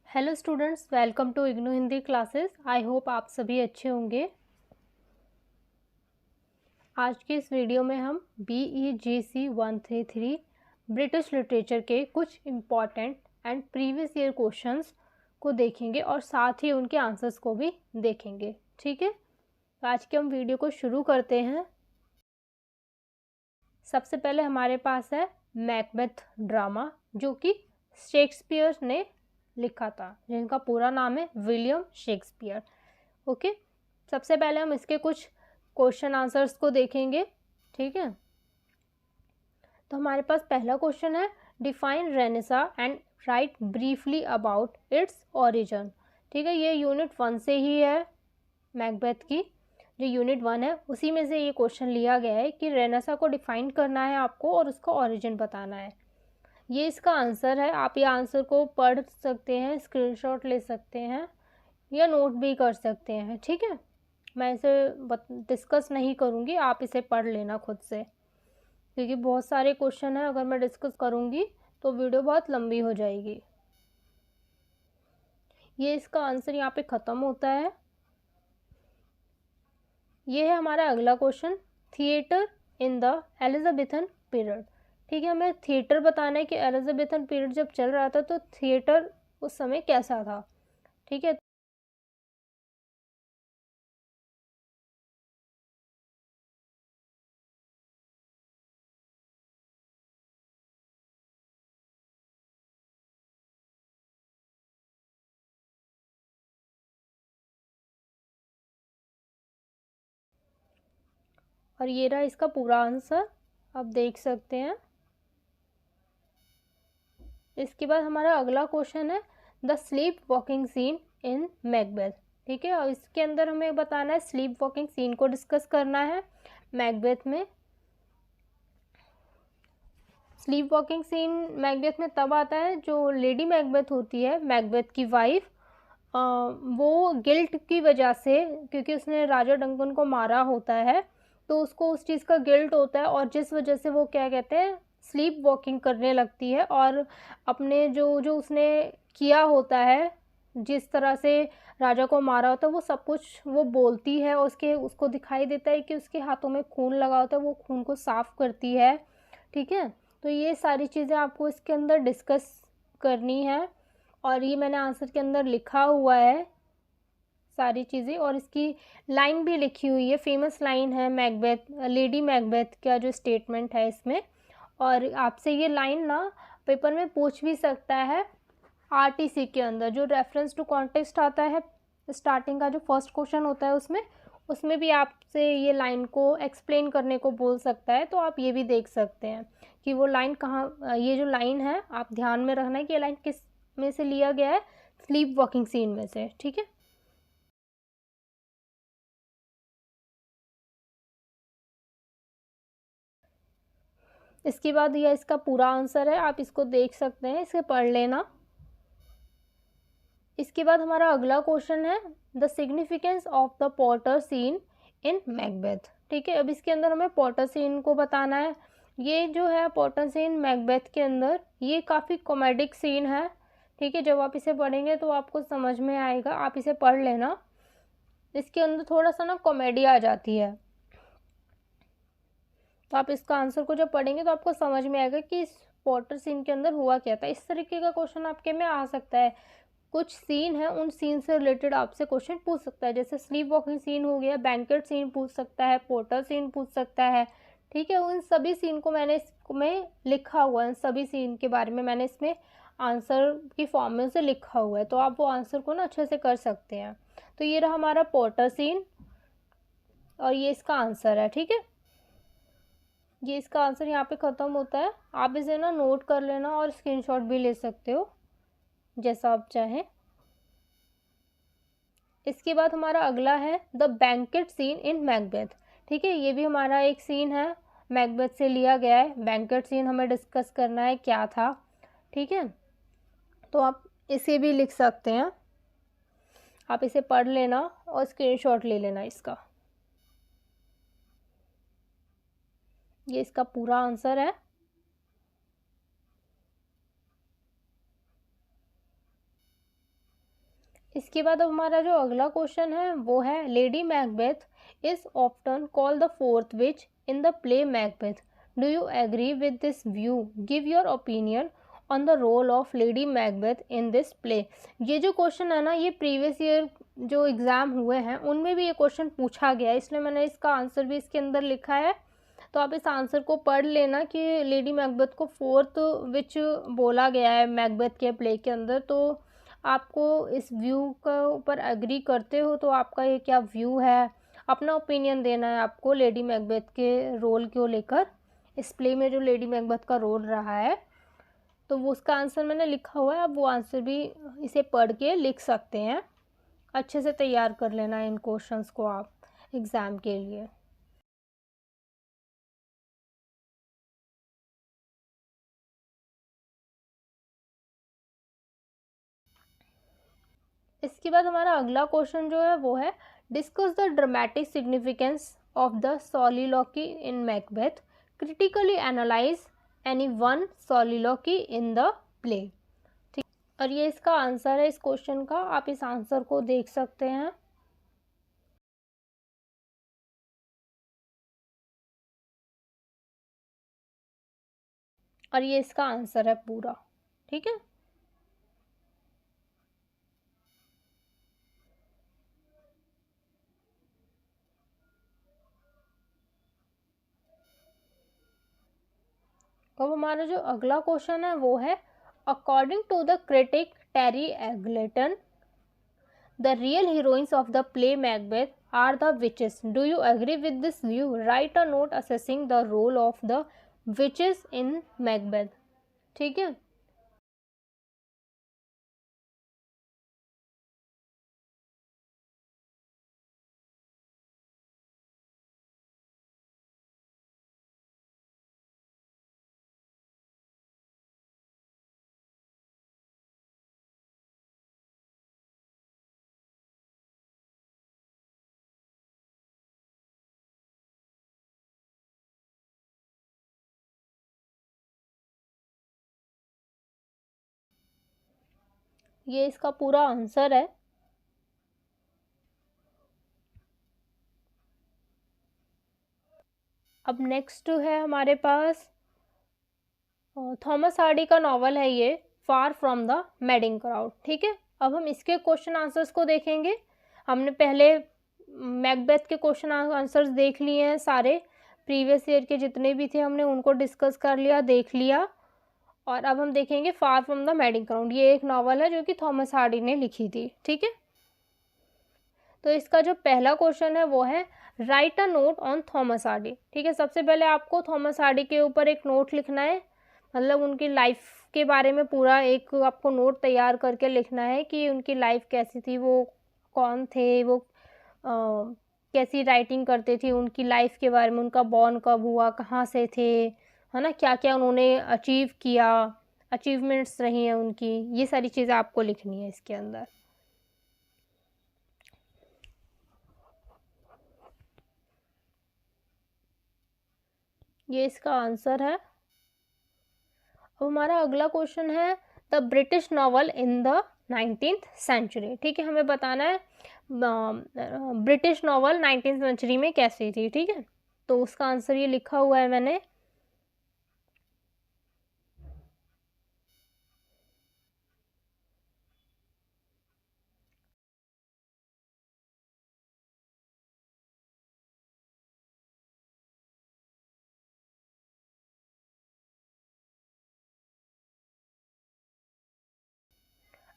Hello students, welcome to IGNOU Hindi classes. I hope आप सभी अच्छे होंगे। आज की इस वीडियो में हम BEGC 133 ब्रिटिश लिटरेचर के कुछ important and previous year questions को देखेंगे और साथ ही उनके आंसर्स को भी देखेंगे। ठीक है, तो आज के हम वीडियो को शुरू करते हैं। सबसे पहले हमारे पास है मैकबेथ ड्रामा, जो कि शेक्सपियर ने लिखा था, जिनका पूरा नाम है विलियम शेक्सपियर। ओके, सबसे पहले हम इसके कुछ क्वेश्चन आंसर्स को देखेंगे। ठीक है, तो हमारे पास पहला क्वेश्चन है, define Renaissance and right briefly about its origin. ठीक है, ये यूनिट 1 से ही है। मैकबेथ की जो यूनिट 1 है उसी में से ये क्वेश्चन लिया गया है कि रेनेसा को डिफाइन करना है आपको और उसका ओरिजिन बताना है। ये इसका आंसर है। आप ये आंसर को पढ़ सकते हैं, स्क्रीनशॉट ले सकते हैं या नोट भी कर सकते हैं। ठीक है, मैं इसे डिस्कस नहीं करूँगी, आप इसे पढ़ लेना खुद से, क्योंकि बहुत सारे क्वेश्चन हैं। अगर मैं डिस्कस करूँगी तो वीडियो बहुत लंबी हो जाएगी। ये इसका आंसर यहाँ पे ख़त्म होता है। ये है हमारा अगला question, theatre in the Elizabethan period. ठीक है, हमें थिएटर बताना है कि एलिजाबेथन पीरियड जब चल रहा था तो थिएटर उस समय कैसा था। ठीक है, और ये रहा इसका पूरा आंसर, आप देख सकते हैं। इसके बाद हमारा अगला क्वेश्चन है, the sleep walking seen in Macbeth. ठीक है, और इसके अंदर हमें बताना है, स्लीप वॉकिंग सीन को डिस्कस करना है मैकबेथ में। स्लीप वॉकिंग सीन मैकबेथ में तब आता है जो लेडी मैकबेथ होती है, मैकबेथ की वाइफ, वो गिल्ट की वजह से, क्योंकि उसने राजा डंकन को मारा होता है तो उसको उस चीज़ का गिल्ट होता है, और जिस वजह से वो क्या कहते हैं, स्लीप वॉकिंग करने लगती है और अपने जो जो उसने किया होता है, जिस तरह से राजा को मारा होता है, वो सब कुछ वो बोलती है। और उसको दिखाई देता है कि उसके हाथों में खून लगा होता है, वो खून को साफ करती है। ठीक है, तो ये सारी चीज़ें आपको इसके अंदर डिस्कस करनी है, और ये मैंने आंसर के अंदर लिखा हुआ है सारी चीज़ें, और इसकी लाइन भी लिखी हुई है, फेमस लाइन है मैकबेथ, लेडी मैकबेथ का जो स्टेटमेंट है इसमें। और आपसे ये लाइन ना पेपर में पूछ भी सकता है, RTC के अंदर जो रेफरेंस टू कॉन्टेक्स्ट आता है, स्टार्टिंग का जो फर्स्ट क्वेश्चन होता है उसमें भी आपसे ये लाइन को एक्सप्लेन करने को बोल सकता है। तो आप ये भी देख सकते हैं कि वो लाइन कहाँ, ये जो लाइन है आप ध्यान में रखना है कि ये लाइन किस में से लिया गया है, स्लीप वॉकिंग सीन में से। ठीक है, इसके बाद यह इसका पूरा आंसर है, आप इसको देख सकते हैं, इसे पढ़ लेना। इसके बाद हमारा अगला क्वेश्चन है, the significance of the Potter seen in Macbeth. ठीक है, अब इसके अंदर हमें पॉटर सीन को बताना है। ये जो है पॉटर सीन मैकबेथ के अंदर, ये काफ़ी कॉमेडिक सीन है। ठीक है, जब आप इसे पढ़ेंगे तो आपको समझ में आएगा, आप इसे पढ़ लेना। इसके अंदर थोड़ा सा ना कॉमेडी आ जाती है, तो आप इसका आंसर को जब पढ़ेंगे तो आपको समझ में आएगा कि इस पॉटर सीन के अंदर हुआ क्या था। इस तरीके का क्वेश्चन आपके में आ सकता है। कुछ सीन है, उन सीन से रिलेटेड आपसे क्वेश्चन पूछ सकता है, जैसे स्लीप वॉकिंग सीन हो गया, बैंकेट सीन पूछ सकता है, पोर्टर सीन पूछ सकता है। ठीक है, उन सभी सीन को मैंने इसमें लिखा हुआ है, सभी सीन के बारे में मैंने इसमें आंसर की फॉर्म में से लिखा हुआ है, तो आप वो आंसर को ना अच्छे से कर सकते हैं। तो ये रहा हमारा पोर्टर सीन और ये इसका आंसर है। ठीक है, ये इसका आंसर यहाँ पे ख़त्म होता है। आप इसे ना नोट कर लेना और स्क्रीनशॉट भी ले सकते हो, जैसा आप चाहें। इसके बाद हमारा अगला है the banquet seen in Macbeth. ठीक है, ये भी हमारा एक सीन है, मैकबेथ से लिया गया है। बैंकेट सीन हमें डिस्कस करना है क्या था। ठीक है, तो आप इसे भी लिख सकते हैं, आप इसे पढ़ लेना और स्क्रीनशॉट ले लेना इसका। ये इसका पूरा आंसर है। इसके बाद अब हमारा जो अगला क्वेश्चन है वो है Lady Macbeth is often called the fourth witch in the play Macbeth, do you agree with this view, give your opinion on the role of Lady Macbeth in this play. ये जो question है ना, ये previous year जो exam हुए हैं उनमें भी ये क्वेश्चन पूछा गया है, इसलिए मैंने इसका आंसर भी इसके अंदर लिखा है। तो आप इस आंसर को पढ़ लेना कि लेडी मैकबेथ को फोर्थ विच बोला गया है मैकबेथ के प्ले के अंदर। तो आपको इस व्यू के ऊपर एग्री करते हो तो आपका ये क्या व्यू है, अपना ओपिनियन देना है आपको लेडी मैकबेथ के रोल को लेकर। इस प्ले में जो लेडी मैकबेथ का रोल रहा है तो वो उसका आंसर मैंने लिखा हुआ है, आप वो आंसर भी इसे पढ़ के लिख सकते हैं। अच्छे से तैयार कर लेना इन क्वेश्चंस को आप एग्ज़ाम के लिए। इसके बाद हमारा अगला क्वेश्चन जो है वो है discuss the dramatic significance of the soliloquy in Macbeth, critically analyse any one soliloquy in the play. ठीक, और ये इसका आंसर है इस क्वेश्चन का, आप इस आंसर को देख सकते हैं। और ये इसका आंसर है पूरा। ठीक है, अब हमारा जो अगला क्वेश्चन है वो है according to the critic Terry Eagleton the real heroines of the play Macbeth are the witches, do you agree with this view, write a note assessing the role of the witches in Macbeth. ठीक है, ये इसका पूरा answer है। अब next है हमारे पास Thomas Hardy का नॉवल है ये फार फ्रॉम द मैडिंग क्राउड। ठीक है, अब हम इसके क्वेश्चन आंसर्स को देखेंगे। हमने पहले मैकबेथ के क्वेश्चन आंसर्स देख लिए हैं सारे, प्रीवियस ईयर के जितने भी थे हमने उनको डिस्कस कर लिया, देख लिया। और अब हम देखेंगे फार फ्रॉम द मैडिंग क्राउड, ये एक नॉवल है जो कि थॉमस हार्डी ने लिखी थी। ठीक है, तो इसका जो पहला क्वेश्चन है वो है write a note on Thomas Hardy. ठीक है, सबसे पहले आपको थॉमस हार्डी के ऊपर एक नोट लिखना है, मतलब उनकी लाइफ के बारे में पूरा एक आपको नोट तैयार करके लिखना है कि उनकी लाइफ कैसी थी, वो कौन थे, वो कैसी राइटिंग करते थे, उनकी लाइफ के बारे में, उनका बॉर्न कब हुआ, कहाँ से थे, है ना, क्या क्या उन्होंने अचीव किया, अचीवमेंट्स रही हैं उनकी, ये सारी चीज़ें आपको लिखनी है इसके अंदर। ये इसका आंसर है। अब हमारा अगला क्वेश्चन है the British novel in the 19th century. ठीक है, हमें बताना है ब्रिटिश नॉवल 19th सेंचुरी में कैसी थी। ठीक है, तो उसका आंसर ये लिखा हुआ है मैंने।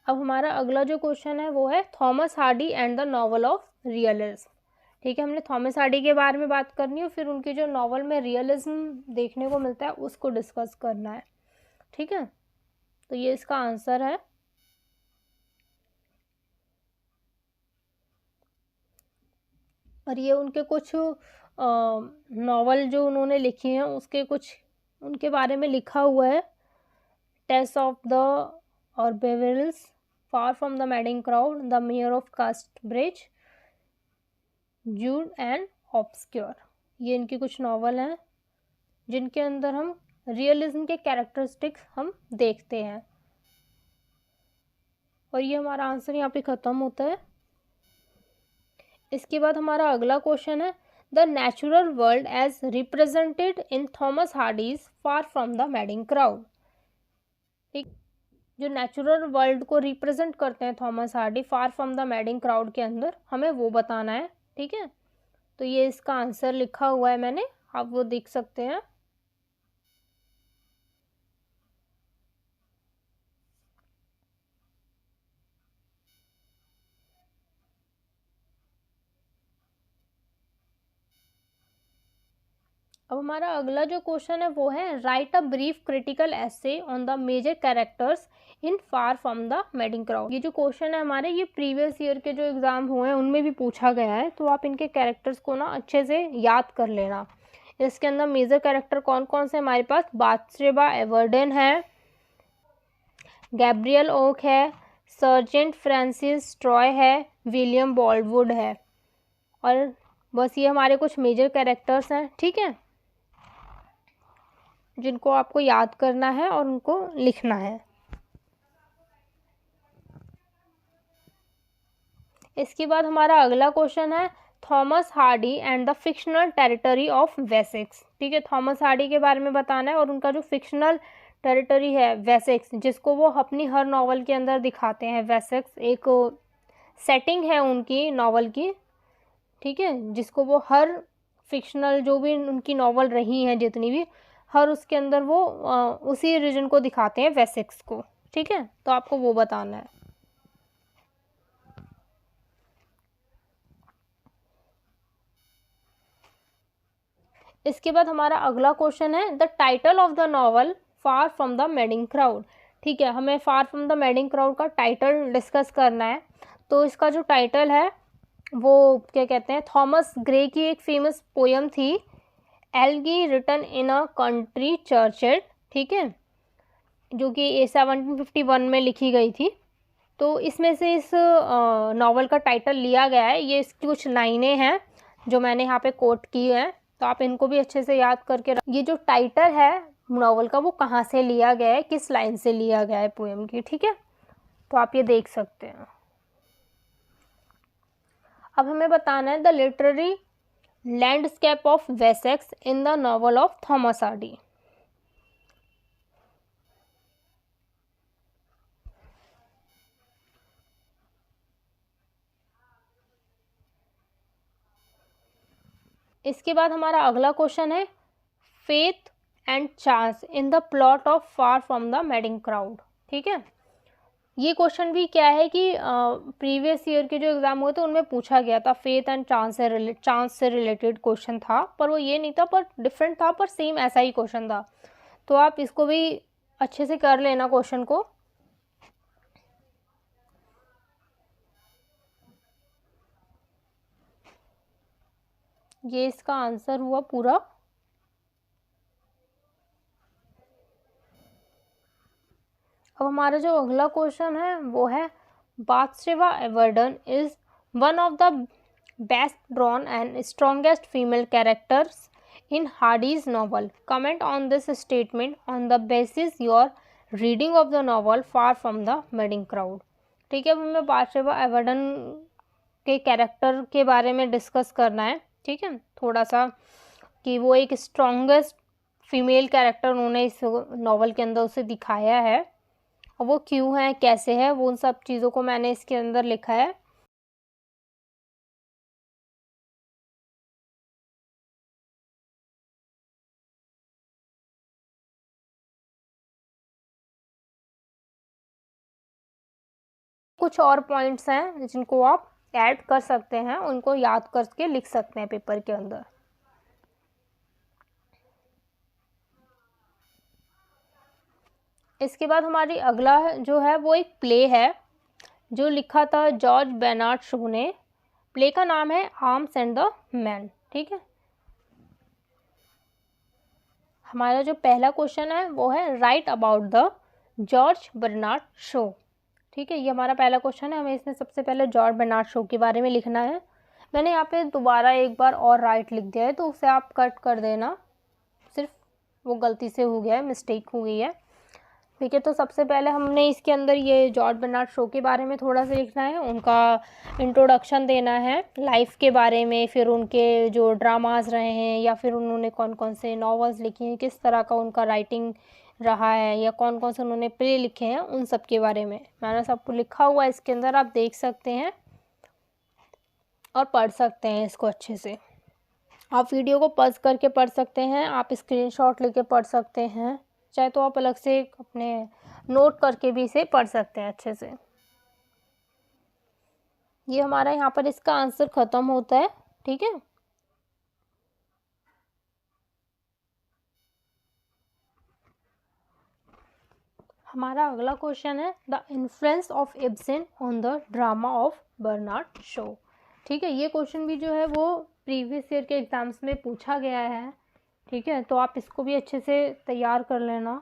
अब हमारा अगला जो क्वेश्चन है वो है Thomas Hardy and the novel of realism. ठीक है, हमने थॉमस हार्डी के बारे में बात करनी है, फिर उनकी जो नॉवल में रियलिज्म देखने को मिलता है उसको डिस्कस करना है। ठीक है, तो ये इसका आंसर है। और ये उनके कुछ नॉवल जो उन्होंने लिखी हैं उसके कुछ उनके बारे में लिखा हुआ है। Tess of the d'Urbervilles, far from the madding crowd, the mayor of Casterbridge, Jude and obscure, ये इनकी कुछ नॉवल हैं जिनके अंदर हम रियलिज्म के कैरेक्टरिस्टिक्स हम देखते हैं। और ये हमारा आंसर यहाँ पे ख़त्म होता है। इसके बाद हमारा अगला क्वेश्चन है the natural world as represented in Thomas Hardy's Far from the madding crowd. ठीक, जो नेचुरल वर्ल्ड को रिप्रेजेंट करते हैं Thomas Hardy Far from the madding Crowd के अंदर, हमें वो बताना है। ठीक है, तो ये इसका आंसर लिखा हुआ है मैंने, आप वो देख सकते हैं। अब हमारा अगला जो क्वेश्चन है वो है write a brief critical essay on the major characters in Far from the madding Crowd. ये जो क्वेश्चन है हमारे, ये प्रीवियस ईयर के जो एग्जाम हुए हैं उनमें भी पूछा गया है, तो आप इनके कैरेक्टर्स को ना अच्छे से याद कर लेना। इसके अंदर मेजर कैरेक्टर कौन कौन से हमारे पास, बाथशेबा एवर्डन है, गैब्रियल ओक है, सर्जेंट फ्रांसिस ट्रॉय है, विलियम बॉल्डवुड है। और बस ये हमारे कुछ मेजर कैरेक्टर्स हैं। ठीक है, जिनको आपको याद करना है और उनको लिखना है। इसके बाद हमारा अगला क्वेश्चन है Thomas Hardy and the fictional territory of Wessex. ठीक है, थॉमस हार्डी के बारे में बताना है और उनका जो फिक्शनल टेरिटरी है वेसेक्स, जिसको वो अपनी हर नॉवल के अंदर दिखाते हैं। वेसेक्स एक सेटिंग है उनकी नॉवल की, ठीक है, जिसको वो हर फिक्शनल जो भी उनकी नॉवल रही हैं जितनी भी, हर उसके अंदर वो उसी रीजन को दिखाते हैं, वेसेक्स को। ठीक है, तो आपको वो बताना है। इसके बाद हमारा अगला क्वेश्चन है the title of the novel far from the madding crowd. ठीक है, हमें फार फ्रॉम द मैडिंग क्राउड का टाइटल डिस्कस करना है। तो इसका जो टाइटल है वो क्या कहते हैं, थॉमस ग्रे की एक फेमस पोयम थी elegy written in a country churchyard. ठीक है, जो कि 1751 में लिखी गई थी। तो इसमें से इस नॉवल का टाइटल लिया गया है। ये इसकी कुछ लाइनें हैं जो मैंने यहाँ पे कोट की हैं, तो आप इनको भी अच्छे से याद करके ये जो टाइटल है नॉवल का वो कहाँ से लिया गया है, किस लाइन से लिया गया है पोएम की। ठीक है, तो आप ये देख सकते हैं। अब हमें बताना है the literary landscape of Wessex in the novel of Thomas Hardy. इसके बाद हमारा अगला क्वेश्चन है faith and chance in the plot of far from the madding crowd. ठीक है, ये क्वेश्चन भी क्या है कि प्रीवियस ईयर के जो एग्जाम हुए थे उनमें पूछा गया था, फेथ एंड चांस से रिलेटेड क्वेश्चन था, पर वो ये नहीं था, पर डिफरेंट था, पर सेम ऐसा ही क्वेश्चन था। तो आप इसको भी अच्छे से कर लेना क्वेश्चन को। ये इसका आंसर हुआ पूरा। अब हमारा जो अगला क्वेश्चन है वो है Bathsheba Everdene is one of the best drawn and strongest female characters in Hardy's novel. Comment on this statement on the basis your reading of the novel far from the madding crowd. ठीक है, अब हमें बाथशेबा एवर्डन के character के बारे में discuss करना है। ठीक है, थोड़ा सा कि वो एक स्ट्रॉन्गेस्ट फीमेल कैरेक्टर उन्होंने इस नॉवल के अंदर उसे दिखाया है, और वो क्यों है, कैसे है, वो उन सब चीज़ों को मैंने इसके अंदर लिखा है। कुछ और पॉइंट्स हैं जिनको आप ऐड कर सकते हैं, उनको याद करके लिख सकते हैं पेपर के अंदर। इसके बाद हमारी अगला जो है वो एक प्ले है जो लिखा था जॉर्ज बेनार्ड शो ने। प्ले का नाम है आर्म्स एंड द मैन। ठीक है, हमारा जो पहला क्वेश्चन है वो है write about the George Bernard Shaw. ठीक है, ये हमारा पहला क्वेश्चन है, हमें इसमें सबसे पहले जॉर्ज बर्नार्ड शो के बारे में लिखना है। मैंने यहाँ पे दोबारा एक बार और राइट लिख दिया है, तो उसे आप कट कर देना, सिर्फ वो गलती से हो गया है, मिस्टेक हो गई है। ठीक है, तो सबसे पहले हमने इसके अंदर ये जॉर्ज बर्नार्ड शो के बारे में थोड़ा सा लिखना है, उनका इंट्रोडक्शन देना है लाइफ के बारे में, फिर उनके जो ड्रामाज रहे हैं या फिर उन्होंने कौन कौन से नॉवेल्स लिखे हैं, किस तरह का उनका राइटिंग रहा है, या कौन कौन से उन्होंने प्ले लिखे हैं, उन सब के बारे में मैंने सबको लिखा हुआ है इसके अंदर, आप देख सकते हैं और पढ़ सकते हैं इसको अच्छे से। आप वीडियो को पॉज करके पढ़ सकते हैं, आप स्क्रीनशॉट लेके पढ़ सकते हैं, चाहे तो आप अलग से अपने नोट करके भी इसे पढ़ सकते हैं अच्छे से। ये हमारा यहाँ पर इसका आंसर ख़त्म होता है। ठीक है, हमारा अगला क्वेश्चन है the influence of Ibsen on the drama of Bernard Shaw. ठीक है, ये क्वेश्चन भी जो है वो प्रीवियस ईयर के एग्जाम्स में पूछा गया है। ठीक है, तो आप इसको भी अच्छे से तैयार कर लेना।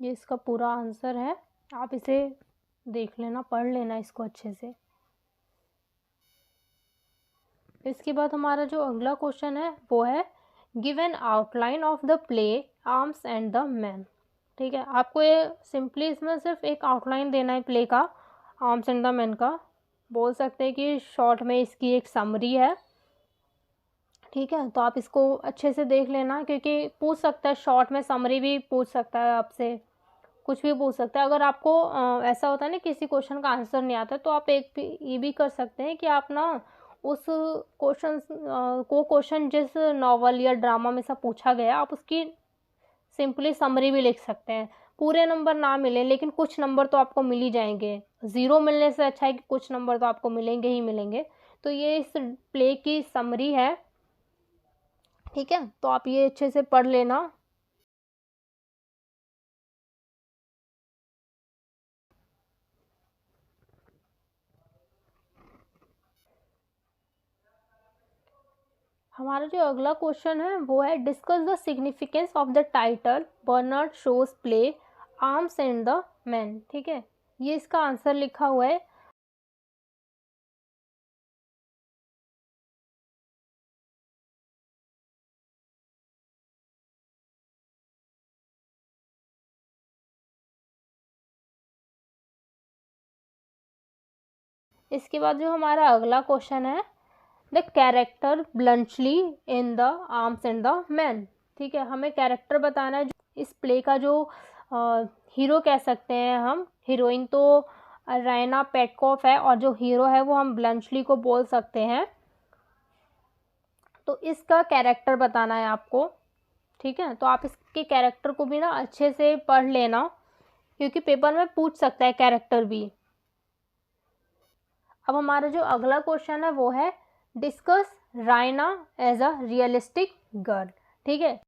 ये इसका पूरा आंसर है, आप इसे देख लेना, पढ़ लेना इसको अच्छे से। इसके बाद हमारा जो अगला क्वेश्चन है वो है give an outline of the play Arms and the man. ठीक है, आपको ये सिंपली इसमें सिर्फ एक आउटलाइन देना है प्ले का, आर्म्स एंड द मैन का। बोल सकते हैं कि शॉर्ट में इसकी एक समरी है। ठीक है, तो आप इसको अच्छे से देख लेना, क्योंकि पूछ सकता है शॉर्ट में, समरी भी पूछ सकता है आपसे, कुछ भी पूछ सकता है। अगर आपको ऐसा होता है ना किसी क्वेश्चन का आंसर नहीं आता, तो आप एक भी ये भी कर सकते हैं कि आप ना उस क्वेश्चन जिस नॉवल या ड्रामा में से पूछा गया, आप उसकी सिंपली समरी भी लिख सकते हैं। पूरे नंबर ना मिले लेकिन कुछ नंबर तो आपको मिल ही जाएंगे, ज़ीरो मिलने से अच्छा है कि कुछ नंबर तो आपको मिलेंगे ही मिलेंगे। तो ये इस प्ले की समरी है। ठीक है, तो आप ये अच्छे से पढ़ लेना। हमारा जो अगला क्वेश्चन है वो है discuss the significance of the title Bernard Shaw's play Arms and the man. ठीक है, ये इसका आंसर लिखा हुआ है। इसके बाद जो हमारा अगला क्वेश्चन है the character Bluntschli in the arms and the man. ठीक है, हमें कैरेक्टर बताना है इस प्ले का, जो हीरो कह सकते हैं हम, हीरोइन तो रैना पेटकॉफ है और जो हीरो है वो हम ब्लंचली को बोल सकते हैं। तो इसका कैरेक्टर बताना है आपको। ठीक है, तो आप इसके कैरेक्टर को भी ना अच्छे से पढ़ लेना, क्योंकि पेपर में पूछ सकता है कैरेक्टर भी। अब हमारा जो अगला क्वेश्चन है वो है discuss Raina as a realistic girl. ठीक है,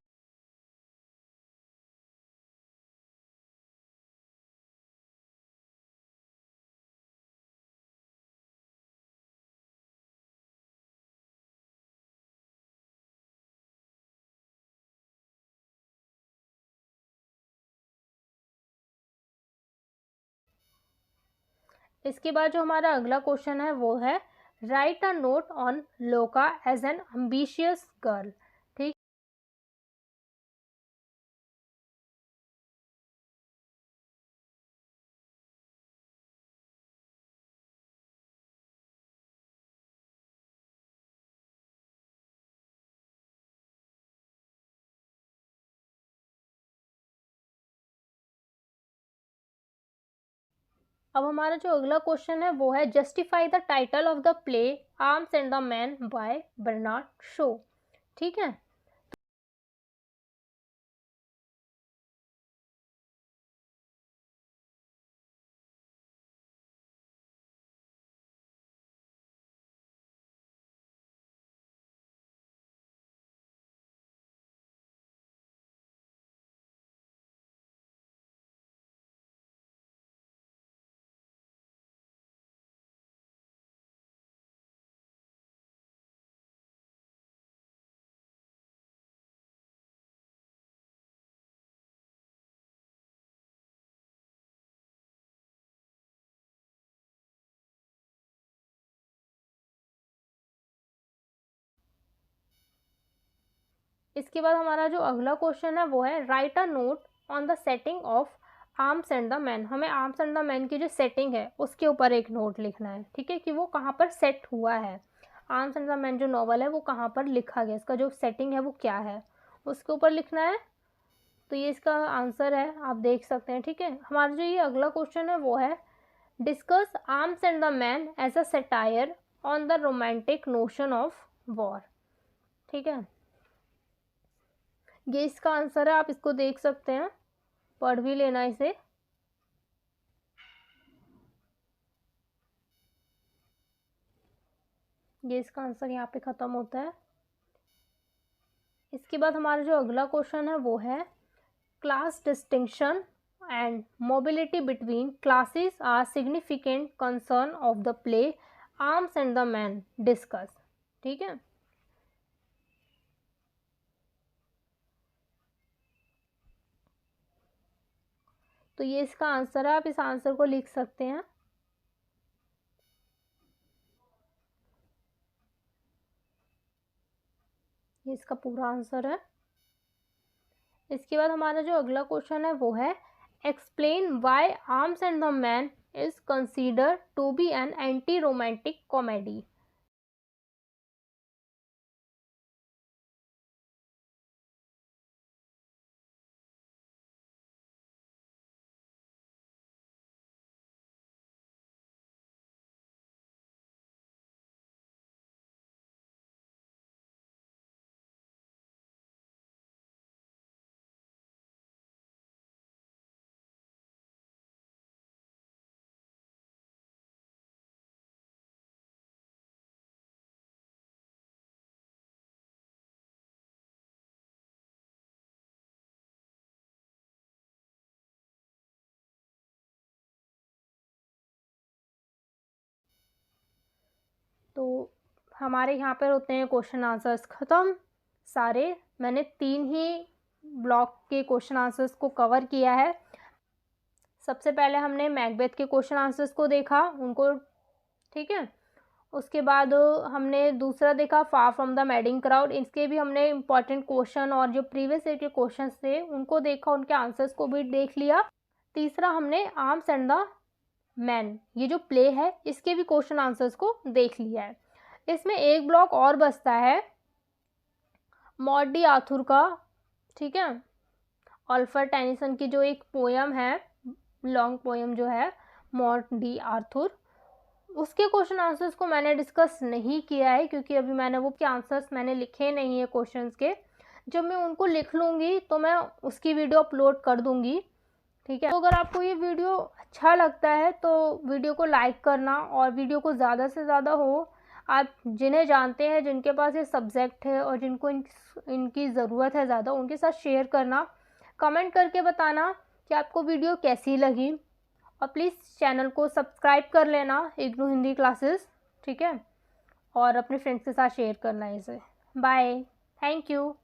इसके बाद जो हमारा अगला क्वेश्चन है वो है write a note on Louka as an ambitious girl. ठीक अब हमारा जो अगला क्वेश्चन है वो है justify the title of the play Arms and the Man by Bernard Shaw. ठीक है, इसके बाद हमारा जो अगला क्वेश्चन है वो है write a note on the setting of arms and the man. हमें आर्म्स एंड द मैन की जो सेटिंग है उसके ऊपर एक नोट लिखना है, ठीक है, कि वो कहाँ पर सेट हुआ है। आर्म्स एंड द मैन जो नॉवल है वो कहाँ पर लिखा गया, इसका जो सेटिंग है वो क्या है, उसके ऊपर लिखना है। तो ये इसका आंसर है, आप देख सकते हैं, ठीक है। हमारा जो ये अगला क्वेश्चन है वो है discuss Arms and the Man as a satire on the romantic notion of war, ठीक है। ये इसका आंसर है, आप इसको देख सकते हैं, पढ़ भी लेना इसे। ये इसका आंसर यहाँ पे ख़त्म होता है। इसके बाद हमारा जो अगला क्वेश्चन है वो है class distinction and mobility between classes are significant concern of the play Arms and the Man discuss, ठीक है। तो ये इसका आंसर है, आप इस आंसर को लिख सकते हैं। ये इसका पूरा आंसर है। इसके बाद हमारा जो अगला क्वेश्चन है वो है explain why Arms and the Man is considered to be an anti romantic comedy. तो हमारे यहाँ पर होते हैं क्वेश्चन आंसर्स ख़त्म सारे। मैंने 3 ही ब्लॉक के क्वेश्चन आंसर्स को कवर किया है। सबसे पहले हमने मैकबेथ के क्वेश्चन आंसर्स को देखा उनको, ठीक है। उसके बाद हमने दूसरा देखा फार फ्रॉम द मैडिंग क्राउड, इसके भी हमने इंपॉर्टेंट क्वेश्चन और जो प्रीवियस ईयर के क्वेश्चन थे उनको देखा, उनके आंसर्स को भी देख लिया। तीसरा हमने आर्म्स एंड द मैन, ये जो प्ले है इसके भी क्वेश्चन आंसर्स को देख लिया है। इसमें एक ब्लॉक और बचता है मॉड डी आर्थर का, ठीक है। ऑल्फर टेनिसन की जो एक पोयम है, लॉन्ग पोयम जो है मॉड डी आर्थर, उसके क्वेश्चन आंसर्स को मैंने डिस्कस नहीं किया है क्योंकि अभी मैंने वो के आंसर्स मैंने लिखे नहीं है क्वेश्चंस के। जब मैं उनको लिख लूँगी तो मैं उसकी वीडियो अपलोड कर दूँगी, ठीक है। तो अगर आपको ये वीडियो अच्छा लगता है तो वीडियो को लाइक करना और वीडियो को ज़्यादा से ज़्यादा हो, आप जिन्हें जानते हैं जिनके पास ये सब्जेक्ट है और जिनको इनकी ज़रूरत है ज़्यादा, उनके साथ शेयर करना। कमेंट करके बताना कि आपको वीडियो कैसी लगी और प्लीज़ चैनल को सब्सक्राइब कर लेना इग्नू हिंदी क्लासेस, ठीक है। और अपने फ्रेंड्स के साथ शेयर करना इसे। Bye, thank you.